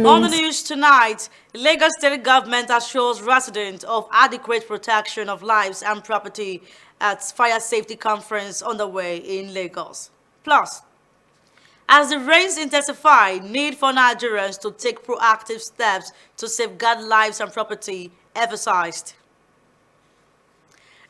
On the news tonight, Lagos State government assures residents of adequate protection of lives and property at fire safety conference underway in Lagos. Plus, as the rains intensify, need for Nigerians to take proactive steps to safeguard lives and property emphasized.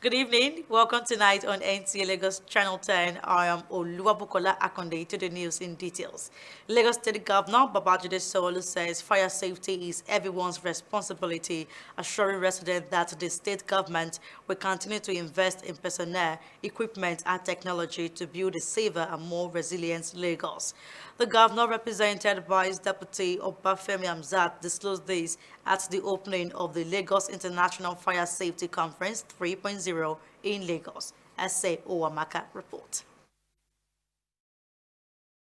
Good evening. Welcome tonight on NTA Lagos Channel 10. I am Oluwabukola Akonde to the news in details. Lagos State Governor Babajide Sanwo-Olu says fire safety is everyone's responsibility, assuring residents that the state government will continue to invest in personnel, equipment and technology to build a safer and more resilient Lagos. The governor, represented by his deputy Obafemi Hamzat, disclosed this at the opening of the Lagos International Fire Safety Conference 3.0 in Lagos. S.A. Owamaka report.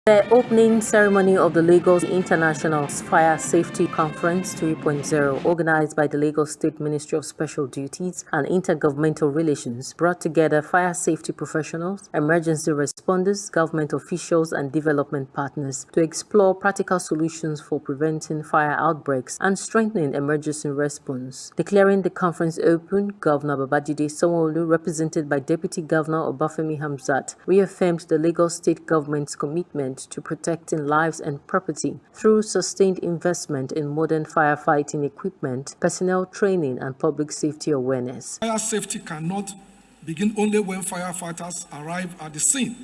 The opening ceremony of the Lagos International Fire Safety Conference 3.0, organized by the Lagos State Ministry of Special Duties and Intergovernmental Relations, brought together fire safety professionals, emergency responders, government officials, and development partners to explore practical solutions for preventing fire outbreaks and strengthening emergency response. Declaring the conference open, Governor Babajide Sanwo-Olu, represented by Deputy Governor Obafemi Hamzat, reaffirmed the Lagos State government's commitment to protecting lives and property through sustained investment in modern firefighting equipment, personnel training, and public safety awareness. Fire safety cannot begin only when firefighters arrive at the scene.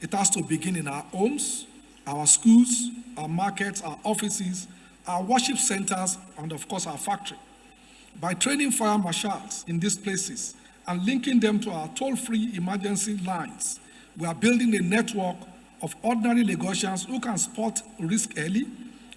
It has to begin in our homes, our schools, our markets, our offices, our worship centers, and of course our factory. By training fire marshals in these places and linking them to our toll-free emergency lines, we are building a network of ordinary Lagosians who can spot risk early,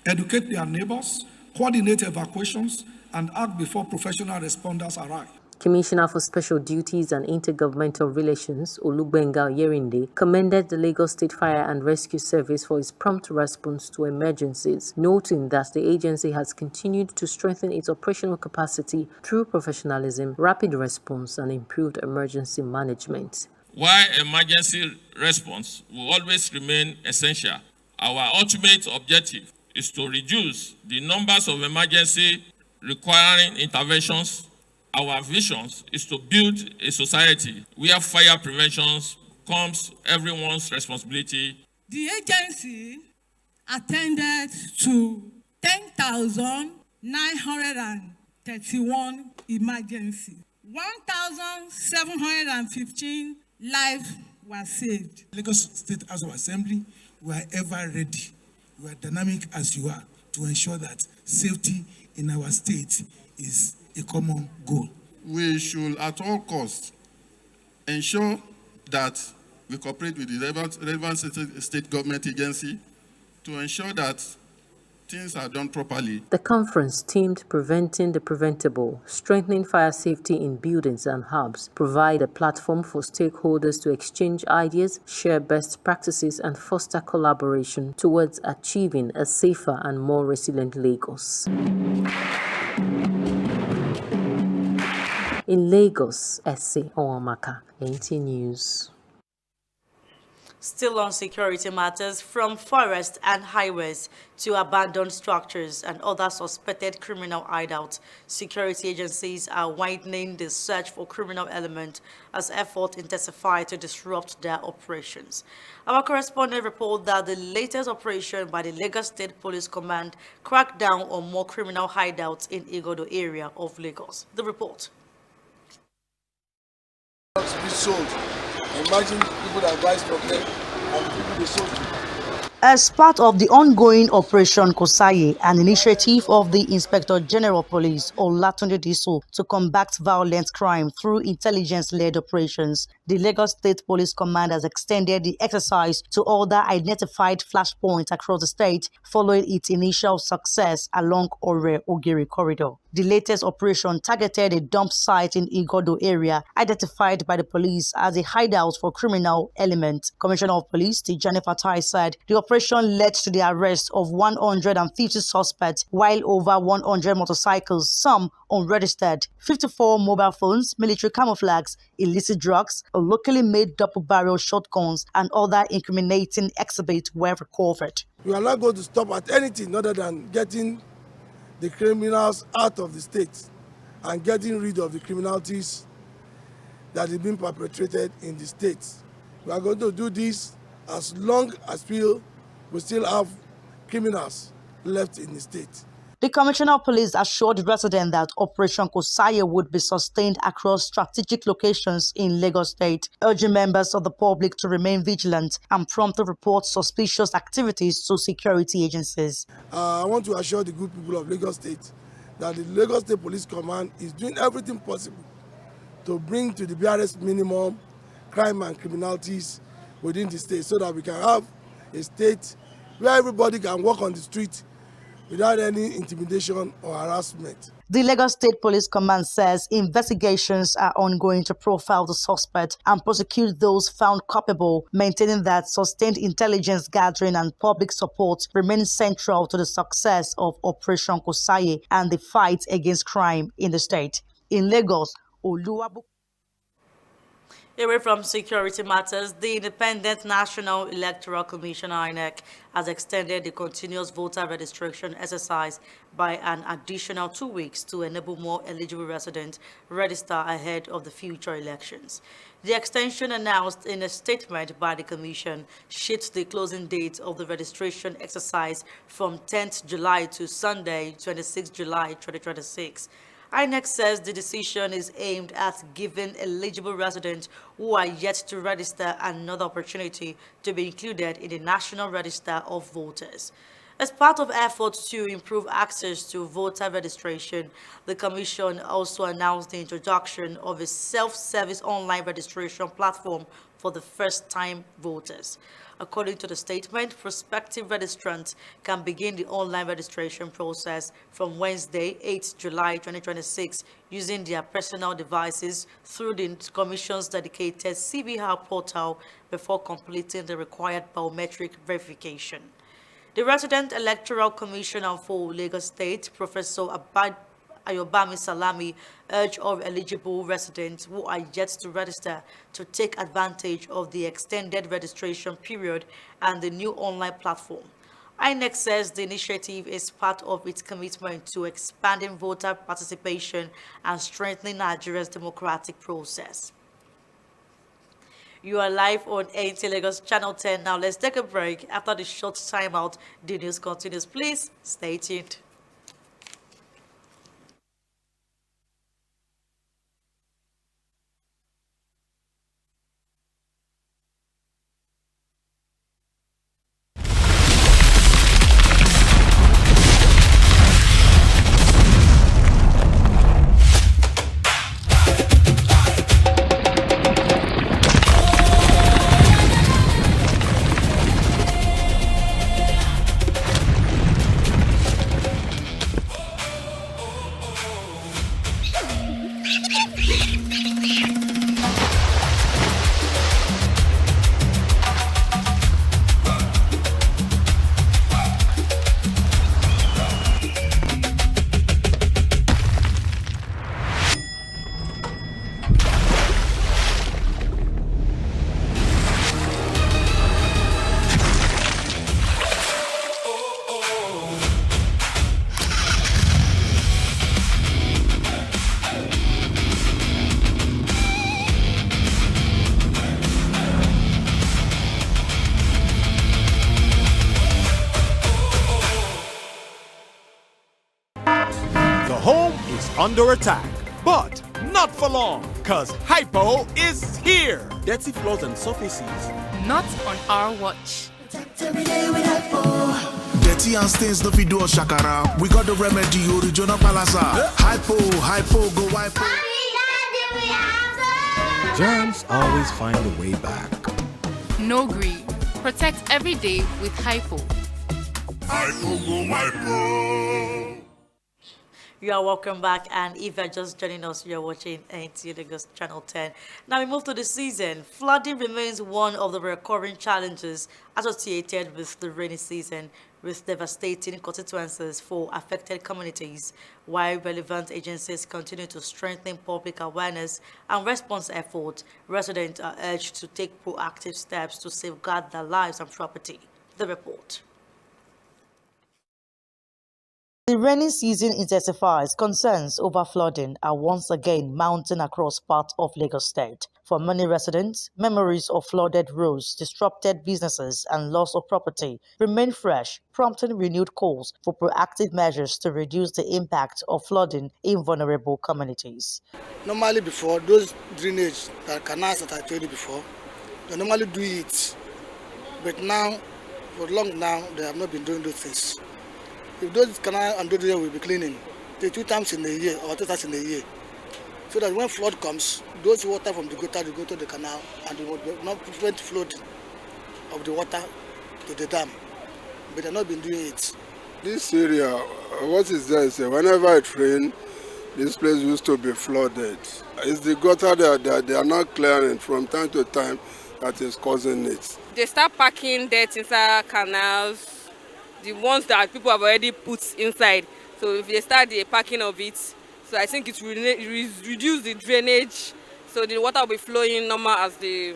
educate their neighbors, coordinate evacuations, and act before professional responders arrive. Commissioner for Special Duties and Intergovernmental Relations, Olugbenga Yerinde, commended the Lagos State Fire and Rescue Service for its prompt response to emergencies, noting that the agency has continued to strengthen its operational capacity through professionalism, rapid response, and improved emergency management. While emergency response will always remain essential, our ultimate objective is to reduce the numbers of emergency requiring interventions. Our vision is to build a society where fire prevention becomes everyone's responsibility. The agency attended to 10,931 emergencies. 1,715 lives were saved. Lagos State House of Assembly, we are ever ready. We are dynamic as you are to ensure that safety in our state is a common goal. We should at all costs ensure that we cooperate with the relevant state government agency to ensure that things are done properly. The conference themed Preventing the Preventable, Strengthening Fire Safety in Buildings and Hubs, provide a platform for stakeholders to exchange ideas, share best practices, and foster collaboration towards achieving a safer and more resilient Lagos. In Lagos, S.A. Owamaka, NT News. Still on security matters, from forests and highways to abandoned structures and other suspected criminal hideouts, security agencies are widening the search for criminal elements as efforts intensify to disrupt their operations. Our correspondent reports that the latest operation by the Lagos State Police Command cracked down on more criminal hideouts in Igodo area of Lagos. The report. To be sold. Imagine people that buy from them and people they sold to. As part of the ongoing Operation Kosaye, an initiative of the Inspector General of Police, Olatunde Diso, to combat violent crime through intelligence-led operations, the Lagos State Police Command has extended the exercise to other identified flashpoints across the state following its initial success along Ore-Ogiri corridor. The latest operation targeted a dump site in Igodo area, identified by the police as a hideout for criminal elements. Commissioner of Police Tijani Fatai said the operation led to the arrest of 150 suspects, while over 100 motorcycles, some unregistered, 54 mobile phones, military camouflages, illicit drugs, a locally made double-barrel shotguns, and other incriminating exhibits were recovered. We are not going to stop at anything other than getting the criminals out of the state and getting rid of the criminalities that is being perpetrated in the states. We are going to do this as long as we still have criminals left in the state. The Commissioner of Police assured residents that Operation Kosaye would be sustained across strategic locations in Lagos State, urging members of the public to remain vigilant and promptly report suspicious activities to security agencies. I want to assure the good people of Lagos State that the Lagos State Police Command is doing everything possible to bring to the barest minimum crime and criminalities within the state so that we can have a state where everybody can walk on the street without any intimidation or harassment. The Lagos State Police Command says investigations are ongoing to profile the suspect and prosecute those found culpable, maintaining that sustained intelligence gathering and public support remain central to the success of Operation Kosaye and the fight against crime in the state. In Lagos, Oluwabu. Away from security matters, the Independent National Electoral Commission (INEC) has extended the continuous voter registration exercise by an additional 2 weeks to enable more eligible residents register ahead of the future elections. The extension, announced in a statement by the Commission, shifts the closing date of the registration exercise from 10th July to Sunday, 26 July 2026. INEC says the decision is aimed at giving eligible residents who are yet to register another opportunity to be included in the National Register of Voters. As part of efforts to improve access to voter registration, the Commission also announced the introduction of a self-service online registration platform for the first-time voters. According to the statement, prospective registrants can begin the online registration process from Wednesday, 8 July 2026, using their personal devices through the Commission's dedicated CBR portal before completing the required biometric verification. The Resident Electoral Commissioner for Lagos State, Professor Ayobami Salami, urged all eligible residents who are yet to register to take advantage of the extended registration period and the new online platform. INEC says the initiative is part of its commitment to expanding voter participation and strengthening Nigeria's democratic process. You are live on ANT Lagos Channel 10. Now let's take a break. After the short timeout, the news continues. Please stay tuned. Under attack, but not for long, cause Hypo is here. Dirty floors and surfaces. Not on our watch. Dirty and stains no fit do us shakara. We got the remedy, original palasa. Hypo, go hypo. Germs always find a way back. No green. Protect every day with Hypo. You are welcome back, and if you're just joining us, you're watching NTA Lagos Channel 10. Now we move to the season. Flooding remains one of the recurring challenges associated with the rainy season, with devastating consequences for affected communities. While relevant agencies continue to strengthen public awareness and response efforts, residents are urged to take proactive steps to safeguard their lives and property. The report. The rainy season intensifies. Concerns over flooding are once again mounting across parts of Lagos State. For many residents, memories of flooded roads, disrupted businesses, and loss of property remain fresh, prompting renewed calls for proactive measures to reduce the impact of flooding in vulnerable communities. Normally before, those drainage, the canals that I told you before, they normally do it. But now, for long now, they have not been doing those things. If those canals and those drainage will be cleaning, 2 times in a year or 2 times in a year, so that when flood comes, those water from the gutter will go to the canal and they will not prevent flood of the water to the dam. But they've not been doing it. This area, what is there is whenever it rains, this place used to be flooded. It's the gutter that they are not clearing from time to time that is causing it. They start packing dirt inside canals, the ones that people have already put inside. So if they start the packing of it, so I think it will reduce the drainage, so the water will be flowing normal as the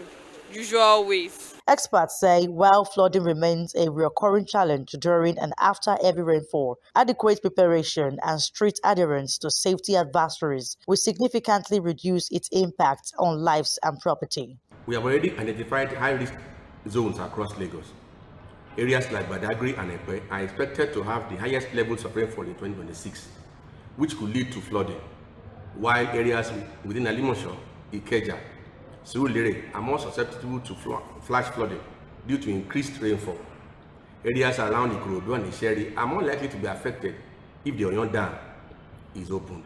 usual ways. Experts say while flooding remains a recurring challenge during and after heavy rainfall, adequate preparation and strict adherence to safety advisories will significantly reduce its impact on lives and property. We have already identified high-risk zones across Lagos. Areas like Badagry and Epe are expected to have the highest levels of rainfall in 2026, which could lead to flooding, while areas within Alimosho, Ikeja, Surulere are more susceptible to flash flooding due to increased rainfall. Areas around Ikorodu and Isheri are more likely to be affected if the Oyon Dam is opened.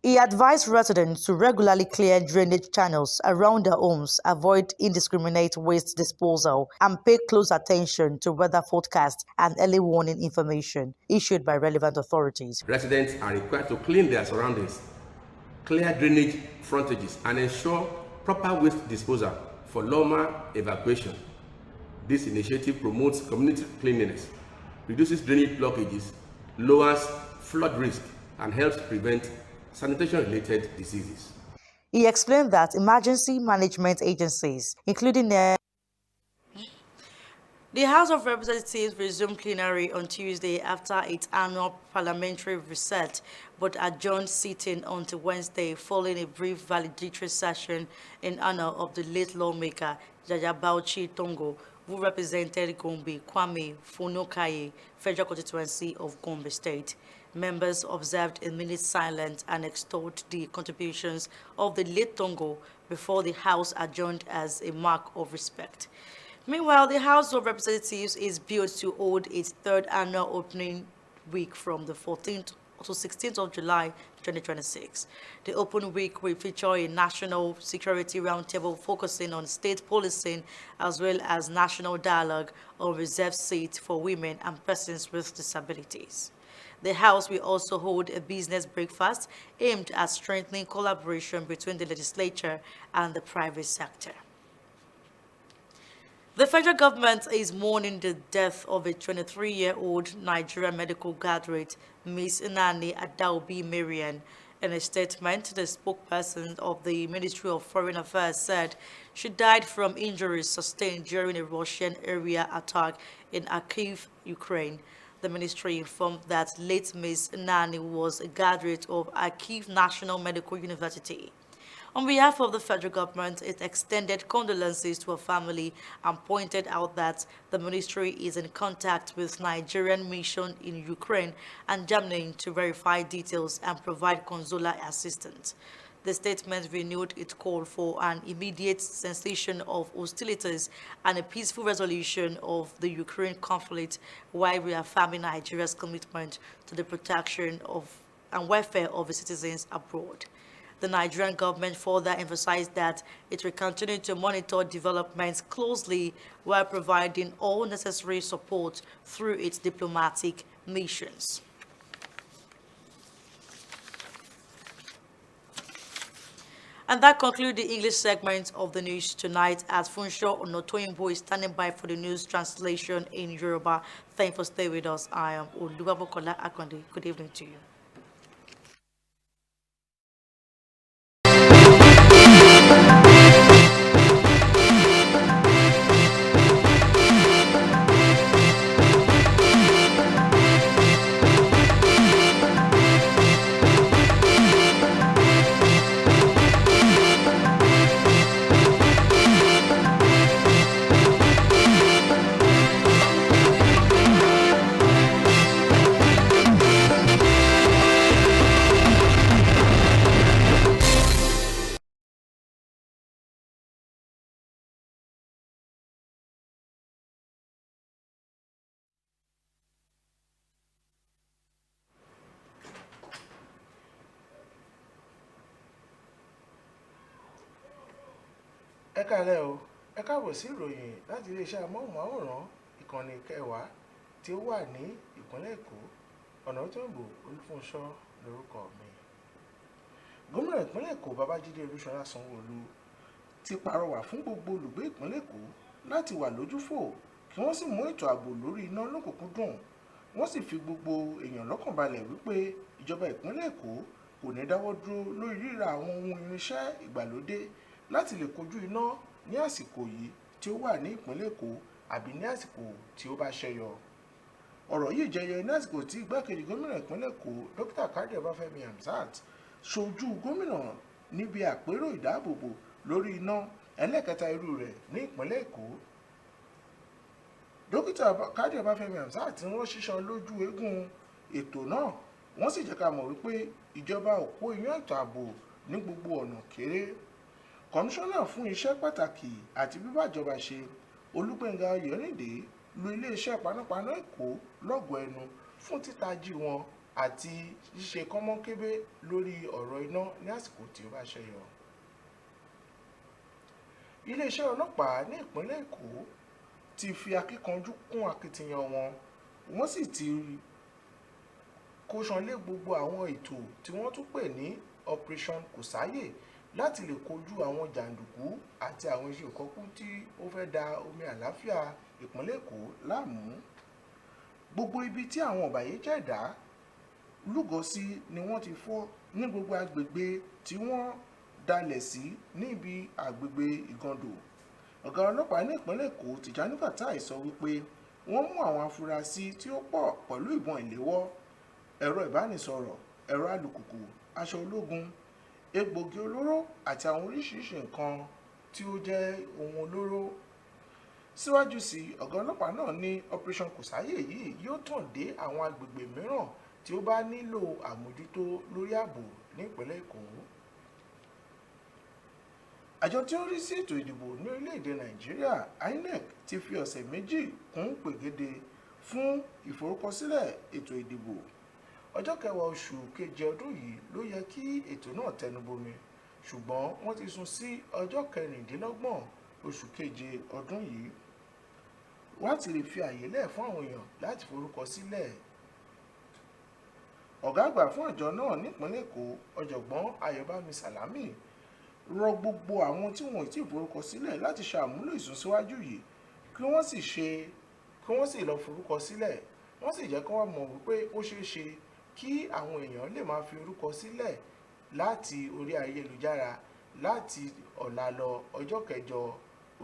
He advised residents to regularly clear drainage channels around their homes, avoid indiscriminate waste disposal, and pay close attention to weather forecasts and early warning information issued by relevant authorities. Residents are required to clean their surroundings, clear drainage frontages, and ensure proper waste disposal for Loma evacuation. This initiative promotes community cleanliness, reduces drainage blockages, lowers flood risk, and helps prevent sanitation-related diseases. He explained that emergency management agencies, including the House of Representatives, resumed plenary on Tuesday after its annual parliamentary reset, but adjourned sitting until Wednesday following a brief valedictory session in honor of the late lawmaker Yaya Bauchi Tongo, who represented Gombe Kwame Fonokaye, Federal Constituency of Gombe State. Members observed a minute silence and extolled the contributions of the late Tongo before the House adjourned as a mark of respect. Meanwhile, the House of Representatives is built to hold its third annual opening week from the 14th to 16th of July 2026. The open week will feature a national security roundtable focusing on state policing as well as national dialogue on reserved seats for women and persons with disabilities. The House will also hold a business breakfast aimed at strengthening collaboration between the legislature and the private sector. The federal government is mourning the death of a 23-year-old Nigerian medical graduate, Ms. Inani Adaobi Marian. In a statement, the spokesperson of the Ministry of Foreign Affairs said she died from injuries sustained during a Russian area attack in Kharkiv, Ukraine. The ministry informed that late Ms. Inani was a graduate of Kharkiv National Medical University. On behalf of the federal government, it extended condolences to her family and pointed out that the ministry is in contact with Nigerian mission in Ukraine and Germany to verify details and provide consular assistance. The statement renewed its call for an immediate cessation of hostilities and a peaceful resolution of the Ukraine conflict, while reaffirming Nigeria's commitment to the protection of and welfare of its citizens abroad. The Nigerian government further emphasized that it will continue to monitor developments closely while providing all necessary support through its diplomatic missions. And that concludes the English segment of the news tonight, as Funsho Onotoyinbo is standing by for the news translation in Yoruba. Thank you for staying with us. I am Oluwabukola Akonde. Good evening to you. Ẹ káalẹ́ o, ẹ káàbọ̀ sí ìròyìn láti iléeṣẹ́ amóhùnmáwòrán ìkànnì kẹwàá tí ó wà ní ìpínlẹ̀ Èkó. Ọ̀nàtọ́yìnbó Olúfúnṣọ́ lórúkọ mi. Gómìnà ìpínlẹ̀ Èkó Babájídé Olúṣọlá Sanwó-Olú ti pàrọwà fún gbogbo olùgbé ìpínlẹ̀ Èkó láti wà lójúfò kí wọ́n sì mú ètò ààbò lórí iná lọ́kùnkúndùn. Wọ́n sì fi gbogbo èèyàn lọ́kàn balẹ̀ wípé ìjọba ìpínlẹ̀ Èkó kò ní dáwọ́ dúró lórí ríra àwọn ohun irinṣẹ́ ìgbàlódé láti lè kojú iná ní àsìkò yìí tí ó wà ní ìpínlẹ̀ Èkó àbí ní àsìkò tí ó bá ṣẹyọ. Ọ̀rọ̀ yìí jẹyọ ní àsìkò tí igbákejì gómìnà ìpínlẹ̀ Èkó Dókítà Káyọ̀dé Ọbáfẹ́mi Hamzat ṣojú gómìnà níbi àpérò ìdáàbòbò lórí iná ẹlẹ́kẹta irú rẹ̀ ní ìpínlẹ̀ Èkó. Dókítà Káyọ̀dé Ọbáfẹ́mi Hamzat ń rán ṣíṣan lójú eégún ètò náà. Wọ́n sì jẹ́ ká mọ̀ wípé ìjọba ò kó iyán ètò ààbò ní gbogbo ọ̀nà kéré. Kọmíṣánná fún iṣẹ́ pàtàkì àti bíbàjọba ṣe Olúgbénga Oyènídé lu iléeṣẹ́ panápaná Èkó lọ́gọ̀ọ́ ẹnu fún títají wọn àti ṣíṣe kọ́mọ́kébé lórí ọ̀rọ̀ iná ní àsìkò tí ó bá ṣẹyọ. Iléeṣẹ́ ọlọ́pàá ní ìpínlẹ̀ Èkó ti fi akíkanjú kún akitiyan wọn, wọ́n sì ti kóṣanlé gbogbo àwọn ètò tí wọ́n tún pè ní Operation Kòsáyè láti lè kojú àwọn jàǹdùkú àti àwọn iṣẹ́ ìkọkú tí ó fẹ́ da omi àlàáfíà ìpínlẹ̀ Èkó láàmú. Gbogbo ibi tí àwọn ọ̀bàyéjẹ́ ẹ̀dá lúgọ sí ni wọ́n ti fọ́ ní gbogbo agbègbè tí wọ́n dalẹ̀ sí níbi agbègbè Ìgàndò. Ọ̀gá ọlọ́pàá ní ìpínlẹ̀ Èkó Tìjání Fatai sọ wípé wọ́n mú àwọn afurasí tí ó pọ̀ pẹ̀lú ìbọn ìléwọ́, ẹ̀rọ ìbánisọ̀rọ̀, ẹ̀rọ alùpùpù, aṣọ ológun, egbògi olóró àti àwọn oríṣiríṣi nǹkan tí ó jẹ́ ohun olóró. Síwájú sí, ọ̀gá ọlọ́pàá náà ní Operation Kòsáyè yìí yóò tàn dé àwọn agbègbè mìíràn tí ó bá nílò àmójútó lórí ààbò ní ìpínlẹ̀ Èkó. Àjọ tí ó rí sí ètò ìdìbò ní orílẹ̀-èdè Nàìjíríà INEC ti fi ọ̀sẹ̀ méjì kún pègéde fún ìforúkọsílẹ̀ ètò ìdìbò. Ọjọ́ 10 oṣù keje ọdún yìí ló yẹ kí ètò náà tẹnubọmi, ṣùgbọ́n wọ́n ti sún sí ọjọ́ 26 oṣù keje ọdún yìí láti lè fi àyè lẹ̀ fún àwọn èèyàn láti forúkọ sílẹ̀. Ọ̀gá àgbà fún àjọ náà nípínlẹ̀ Èkó Ọ̀jọ̀gbọ́n Ayọ̀bámi Sàlámì rọ gbogbo àwọn tí wọn ò tí ì forúkọ sílẹ̀ láti ṣàmúlò ìsúnsíwájú yìí kí wọ́n sì lọ forúkọ sílẹ̀. Wọ́n sì jẹ́ kí wọ́n mọ̀ wípé ó ṣeé ṣe kí àwọn èèyàn lè máa fi orúkọ sílẹ̀ láti orí ayélujára láti ọ̀la lọ ọjọ́ 9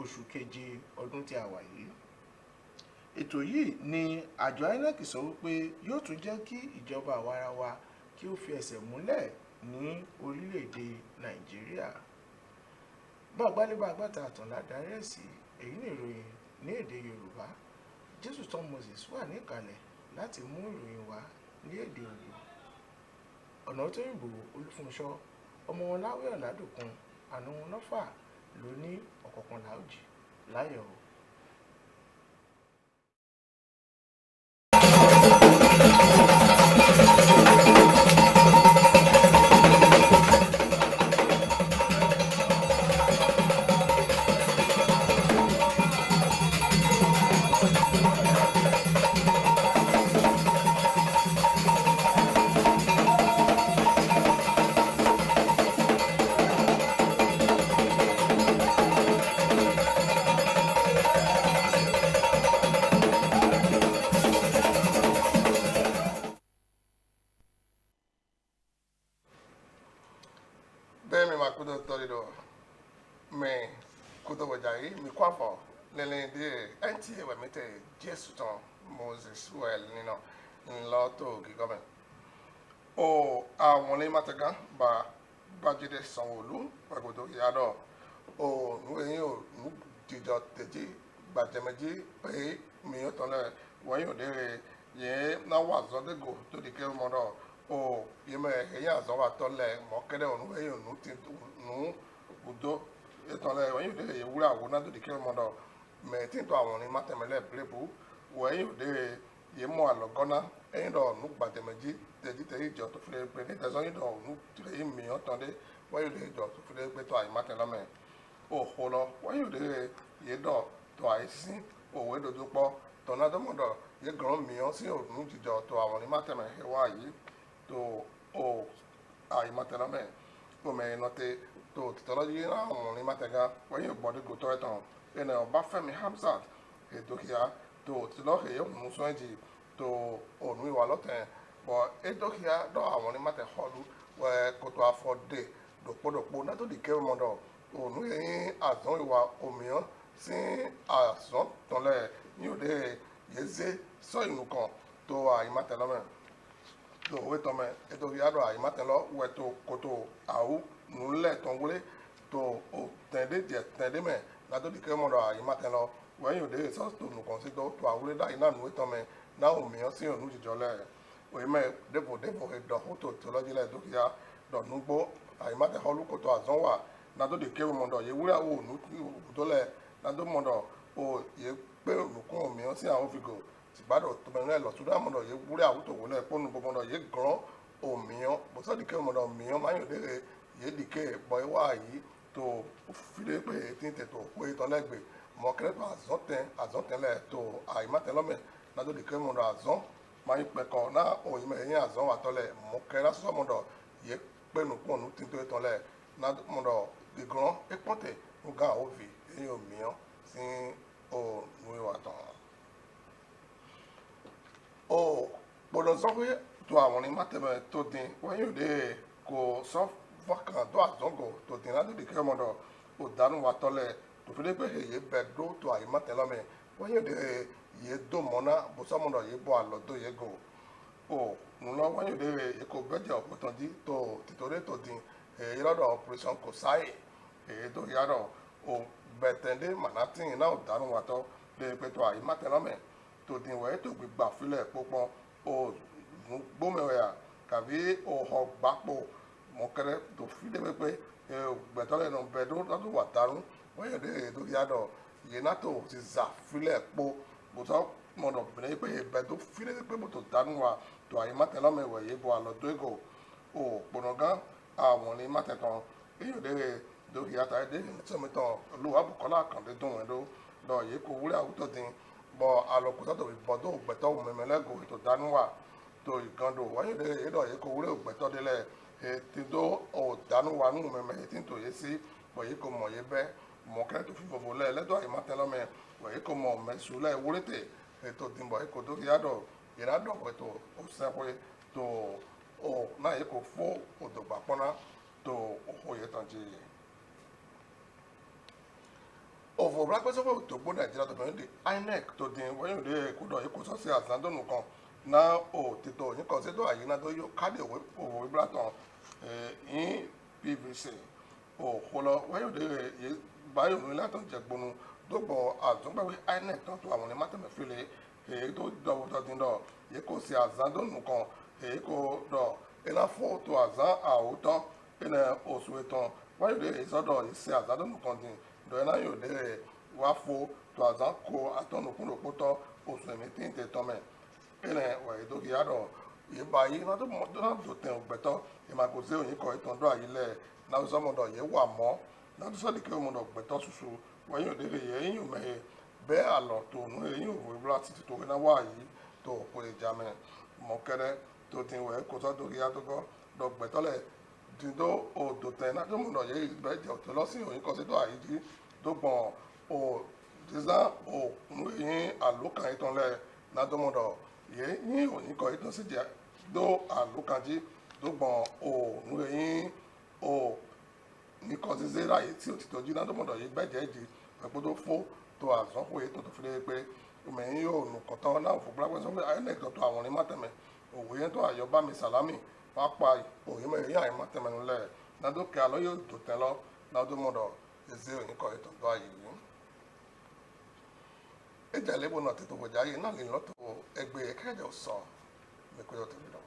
oṣù keje ọdún tí a wà yìí. Ètò yìí ni àjọ INEC sọ wípé yóò tún jẹ́ kí ìjọba àwarawa kí ó fi ẹsẹ̀ múlẹ̀ ní orílẹ̀-èdè Nàìjíríà. Bá gbálébá agbáta àtànlá darí ẹ̀ sí, èyí ni ìròyìn ní èdè Yorùbá. Jésù Tom Moses wà ní ìkàlẹ̀ láti mú ìròyìn wá ní èdè Ògùn. Ọ̀nàtọ́yìnbó Olúfúnṣọ́ ọmọ wọn láwẹ̀ ọ̀làdùnkún àánú wọn lọ́fà ló ní ọ̀kọ̀ọ̀kan làójì láyọ̀ o. Bẹ́ẹ̀ni ma kudo tori do me kudo bojai mi kwafo lele de anti we mete Jesu ton Moses well nino nlo to gi government o àwọn le mataga ba Bájídé Sanwó-Olú pagodo yado o nu eyin o nu dijo teji gbajemeji pe mi o ton le won yo de ye na wa zo de go to di ke mo do o yeme eyan zo wa to le mo kede onu eyan nu tin nu budo eton le won yo de ye wura wo na to di ke mo do me tin to àwọn ni matemele blebu wo eyan yo de ye mo alogona eyin do nu gbajemeji teji teji jo to fle pe ni tezo yin do nu tire yin mi o ton de won yo de jo to fle pe to ai matelome o holo won yo de ye do to ai sin o we dojo po to na do mo do ye gran mi o si o nu jijo to àwọn ni mateme he wa yi to o ai matelome o me note to titology na àwọn ni matega won yo gbode go to etan ene Ọbáfẹ́mi Hamzat e do hia to tilo he yo mu so ji to onu iwa loten but e do hia do àwọn ni mate holu we ko to afode dopodopo na to di ke mo do onu yin azon iwa omiyan sin azon tonle ni o de yeze so inu kan to ai matelome to we to me e do hia do ai matelo we to koto au nule tonwule to o tende me na to di ke mo do ai matelo when you dey so to no consider to awule da ina nu to me na o mi o si onu jijo le we me depo e do hoto to lo jile do ya do nu gbo ai mate holu ko to azon wa na to di ke mo do ye wura wo nu to le na do mo do o ye pe nu ko mi o si awon figo ti gbado to me lo to da mo do ye wura wo to wo le ponu bo mo do ye gran o mi o bo so di ke mo do mi o ma yo de ye di ke boy wa yi to file pe tin te to pe to legbe mo kere to azon le to ai matelome na do di ke mo do azon ma yi pe ko na o yi me yin azon wa to le mo kere so mo do ye pe nu ko nu tin to le na mo do di gran e pote o ga o vi yin o mi o sin o nu wa ton o bodo so pe to àwọn ni mateme to din won yo de ko so vakan do azongo to din na do di ke mo do o danu wa to le to fele pe ye be do to ai matelome won yo de ye do mona bo so mo do ye bo alo do ye go o nu lo won yo de ye ko beje o ton di to titore to din e lo do operation ko sai e do ya do o betende manatin na o danu wa to le pe to ai matelome to din we to gbigba file popon o gbome ya kabi o ho gbapo mo kere to file pe gbetole no bedo to wa tarun wọ́n yẹ̀ dé tó yá dọ̀ yìí náà tó ti zà filẹ̀ po bùtọ́ mọ̀nà bìnrin pé ìbẹ̀ tó filẹ̀ pé bùtọ́ dánú wa tó àyè má tẹ̀lé ọmọ ìwẹ̀ yìí bọ̀ àlọ́ tó ègò ò pọ̀nà gan àwọn ní má tẹ̀tàn èyí ò dé tó yá tàyè dé tí omi tán olúwa Bùkọ́lá Àkàndé dùn ẹ̀ lọ yìí kò wúlẹ̀ àwùjọ dín bọ̀ àlọ́kùsọ́ tó bọ̀ tó gbẹ̀tọ́ mẹ̀mẹ́lẹ́gò ètò dánú wa tó ìgàndò wọ́n yẹ̀ dé yìí kò wúlẹ̀ gbẹ̀tọ́ délẹ̀ ètò tó dánú wa nù mẹ̀mẹ́ ètí tó yẹ sí bọ̀ yìí kò mọ̀ yẹ bẹ́ẹ̀ mo kere to fifo bo le do ai matelome we ko mo mesu le wurete e to dimbo e ko do yado ira do we to o se we to o na e ko fo o do gba pona to o ho ye tan ji o fo bra pe so fo to gbo Nigeria to be INEC to din we yo de ko do e ko so se asando nu kan na o ti to yin kan se do ayi na do yo kade we o we bra tan in PVC o holo we yo de ye bayo ni látọ̀ jẹ̀gbọ́nu dọ́gbọ̀ àtúngbàwé INEC tó àwọn ní mátẹ̀mẹ́fẹ́lẹ́ èyí tó dọ̀wọ́ tó ti ń dọ̀ èyí kò sí àzán tó nùkan èyí kò dọ̀ iná fún tó àzán àwòtọ́ ina osueton wa yode isodo ise azadonu kontin do na yode wa fo to azanko atonu kuno poto osu emitin te tome ina wa idogi ado iba yi na do ten ogbeto imagoze oyin ko iton do ayile na so mo do ye wa mo na so de ke mo do gbeto susu wa yode ye yin me be alo to nu yin o bla ti to na wa yi to ko jame mo kere to tin we ko so do ya to go do gbetole dindo o do ten na to mo do ye be je to lo sin oyin ko se do ayi ji do gbon o diza o nu yin alokan iton le na to mo do ye yin oyin ko iton si dia do alokan ji do gbon o nu yin o ni ko se se ra yi ti o ti toju na to mo do ye gbe je ji pe to fo to azon ko ye to fi le pe me yin yo nu ko to na fo bla pe so me ayi to àwọn ni mateme òwò yẹn tó àyọ bá mi sàlámì wá pa òye mọ èyí àyè mọtẹmẹnu lẹ nàdó kí alọ yóò tó tẹ lọ nàdó mọdọ èzé òyìn kọ ètò tó àyè yìí ìjà ìlébù náà tètò wòjà yìí náà lè lọtọ ẹgbẹ kẹjọ sọ mẹkọyọ tẹbi lọ.